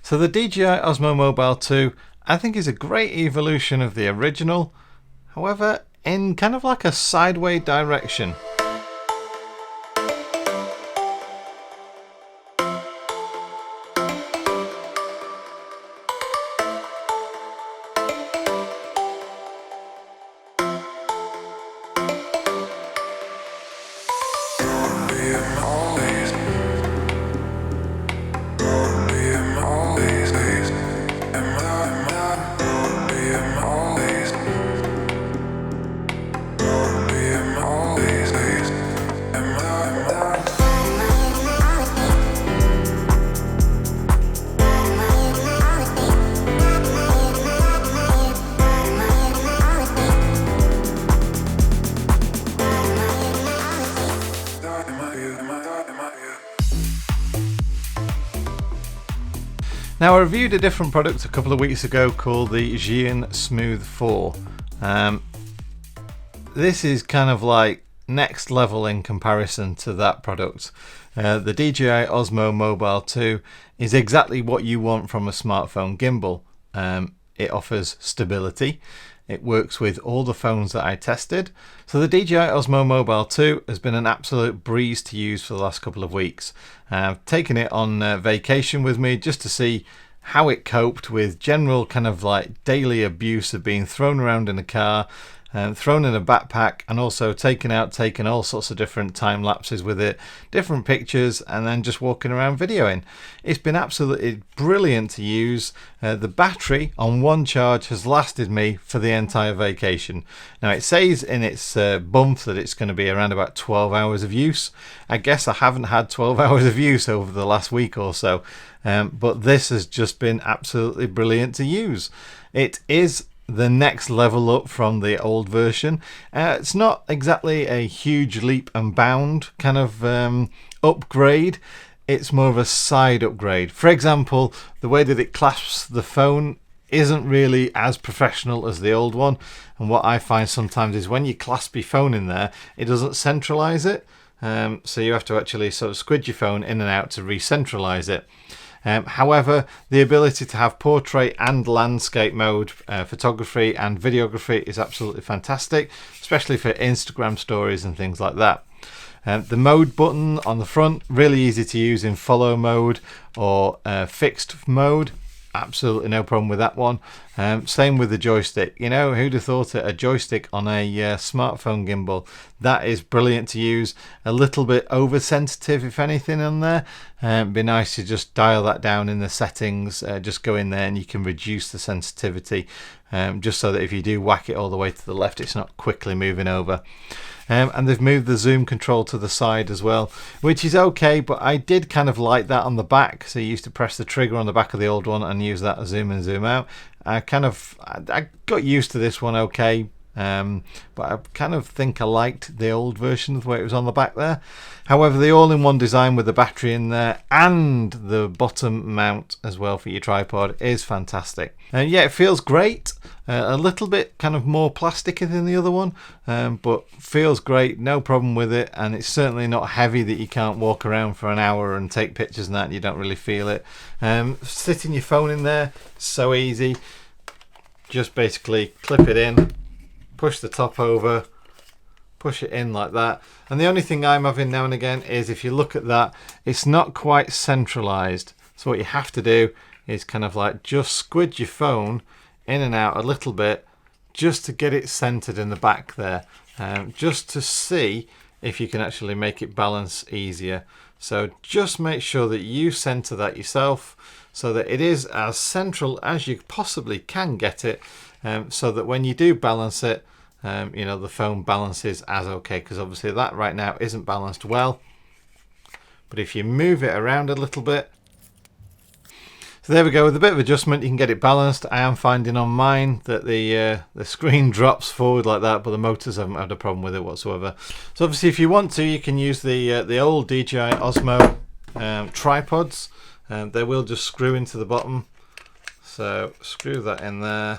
So the DJI Osmo Mobile 2 I think is a great evolution of the original, however in kind of like a sideways direction. Now I reviewed a different product a couple of weeks ago called the DJI Smooth 4. This is kind of like next level in comparison to that product. The DJI Osmo Mobile 2 is exactly what you want from a smartphone gimbal. It offers stability. It works with all the phones that I tested. So the DJI Osmo Mobile 2 has been an absolute breeze to use for the last couple of weeks. I've taken it on vacation with me just to see how it coped with general kind of like daily abuse of being thrown around in a car, thrown in a backpack, and also taken all sorts of different time lapses with it, different pictures, and then just walking around videoing. It's been absolutely brilliant to use. The battery on one charge has lasted me for the entire vacation. Now it says in its bump that it's going to be around about 12 hours of use. I guess I haven't had 12 hours of use over the last week or so, but this has just been absolutely brilliant to use. It is the next level up from the old version. It's not exactly a huge leap and bound kind of upgrade. It's more of a side upgrade. For example, the way that it clasps the phone isn't really as professional as the old one, and what I find sometimes is when you clasp your phone in there, it doesn't centralize it, so you have to actually sort of squid your phone in and out to re-centralize it. However, the ability to have portrait and landscape mode, photography and videography is absolutely fantastic, especially for Instagram stories and things like that. The mode button on the front, really easy to use in follow mode or fixed mode. Absolutely no problem with that one. Same with the joystick. You know, who'd have thought it, a joystick on a smartphone gimbal? That is brilliant to use. A little bit oversensitive, if anything, on there. Be nice to just dial that down in the settings. Just go in there and you can reduce the sensitivity, just so that if you do whack it all the way to the left, it's not quickly moving over. And they've moved the zoom control to the side as well, which is okay, but I did kind of like that on the back. So you used to press the trigger on the back of the old one and use that to zoom in and zoom out. I got used to this one okay, but I kind of think I liked the old version the way it was on the back there. However, the all-in-one design with the battery in there and the bottom mount as well for your tripod is fantastic. And yeah, it feels great. A little bit kind of more plasticky than the other one, but feels great, no problem with it, and it's certainly not heavy that you can't walk around for an hour and take pictures and that and you don't really feel it. Sitting your phone in there, so easy. Just basically clip it in, push the top over, push it in like that. And the only thing I'm having now and again is if you look at that, it's not quite centralized. So what you have to do is kind of like just squid your phone in and out a little bit just to get it centered in the back there, just to see if you can actually make it balance easier. So just make sure that you center that yourself so that it is as central as you possibly can get it, so that when you do balance it, you know, the phone balances as okay, because obviously that right now isn't balanced well. But if you move it around a little bit, so there we go, with a bit of adjustment you can get it balanced. I am finding on mine that the screen drops forward like that, but the motors haven't had a problem with it whatsoever. So obviously if you want to, you can use the old DJI Osmo tripods. They will just screw into the bottom, so screw that in there,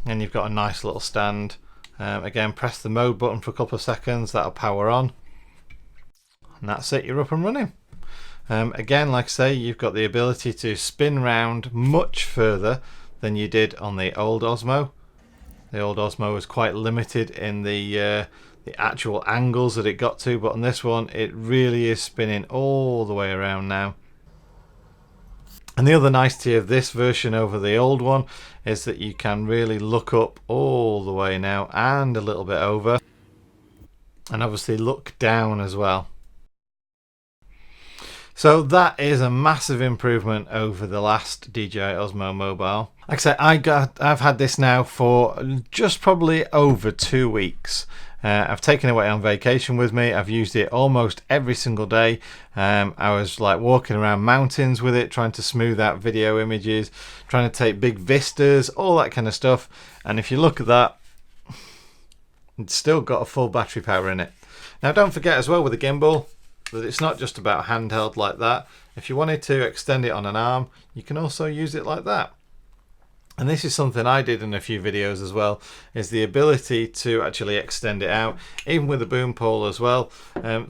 and you've got a nice little stand. Again, press the mode button for a couple of seconds, that'll power on, and that's it, you're up and running. Again, like I say, you've got the ability to spin round much further than you did on the old Osmo. The old Osmo was quite limited in the actual angles that it got to, but on this one it really is spinning all the way around now. And the other nicety of this version over the old one is that you can really look up all the way now and a little bit over, and obviously look down as well. So that is a massive improvement over the last DJI Osmo Mobile. Like I say, I've had this now for just probably over 2 weeks. I've taken it away on vacation with me. I've used it almost every single day. I was like walking around mountains with it, trying to smooth out video images, trying to take big vistas, all that kind of stuff. And if you look at that, it's still got a full battery power in it. Now don't forget as well with the gimbal that it's not just about handheld like that. If you wanted to extend it on an arm, you can also use it like that. And this is something I did in a few videos as well, is the ability to actually extend it out, even with the boom pole as well.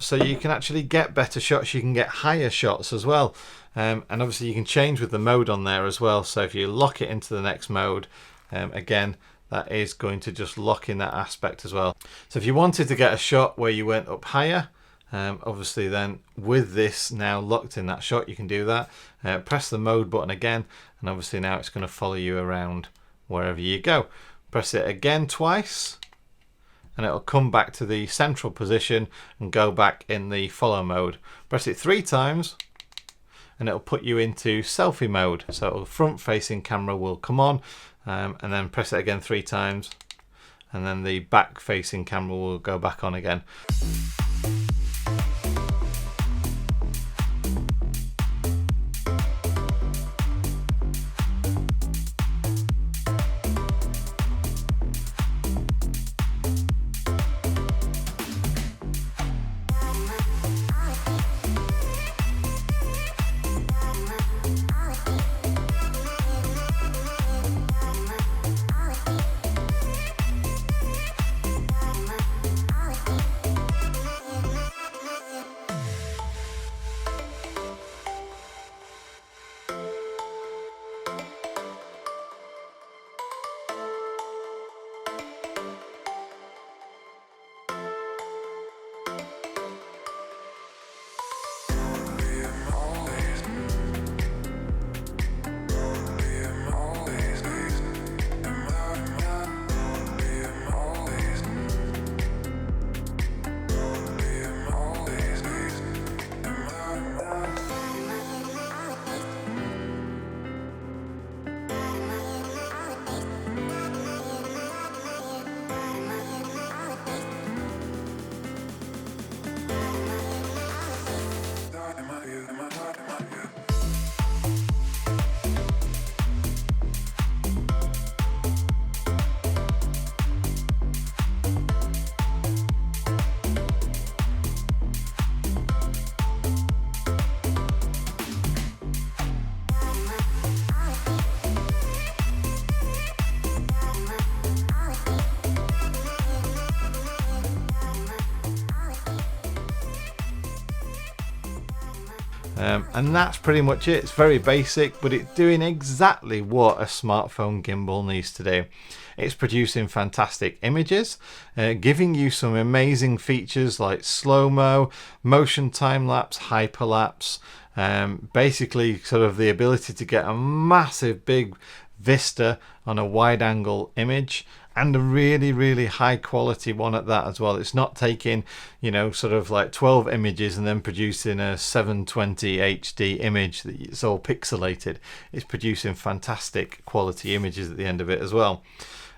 So you can actually get better shots, you can get higher shots as well. And obviously you can change with the mode on there as well. So if you lock it into the next mode, again, that is going to just lock in that aspect as well. So if you wanted to get a shot where you went up higher, obviously then with this now locked in that shot, you can do that. Press the mode button again, and obviously now it's going to follow you around wherever you go. Press it again twice and it'll come back to the central position and go back in the follow mode. Press it 3 times and it'll put you into selfie mode. So the front facing camera will come on, and then press it again 3 times and then the back facing camera will go back on again. And that's pretty much it. It's very basic, but it's doing exactly what a smartphone gimbal needs to do. It's producing fantastic images, giving you some amazing features like slow-mo, motion time-lapse, hyperlapse, basically sort of the ability to get a massive big vista on a wide-angle image, and a really high quality one at that as well. It's not taking, you know, sort of like 12 images and then producing a 720 HD image that it's all pixelated. It's producing fantastic quality images at the end of it as well.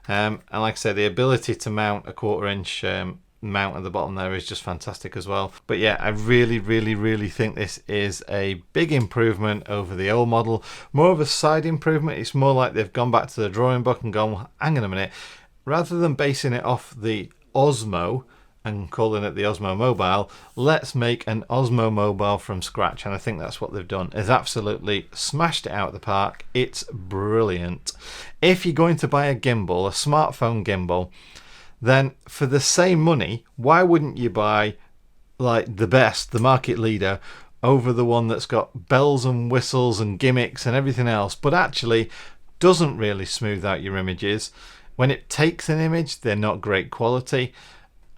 And like I said, the ability to mount a 1/4 inch mount at the bottom there is just fantastic as well. But yeah, I really think this is a big improvement over the old model. More of a side improvement. It's more like they've gone back to the drawing book and gone, hang on a minute, rather than basing it off the Osmo and calling it the Osmo Mobile, let's make an Osmo Mobile from scratch. And I think that's what they've done, is absolutely smashed it out of the park. It's brilliant. If you're going to buy a gimbal, a smartphone gimbal, then for the same money, why wouldn't you buy like the best, the market leader, over the one that's got bells and whistles and gimmicks and everything else, but actually doesn't really smooth out your images. When it takes an image, they're not great quality,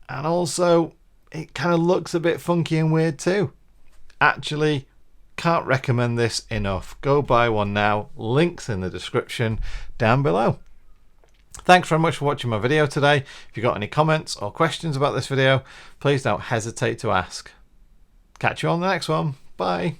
and also it kind of looks a bit funky and weird too. Actually, can't recommend this enough. Go buy one now. Links in the description down below. Thanks very much for watching my video today. If you've got any comments or questions about this video, please don't hesitate to ask. Catch you on the next one. Bye.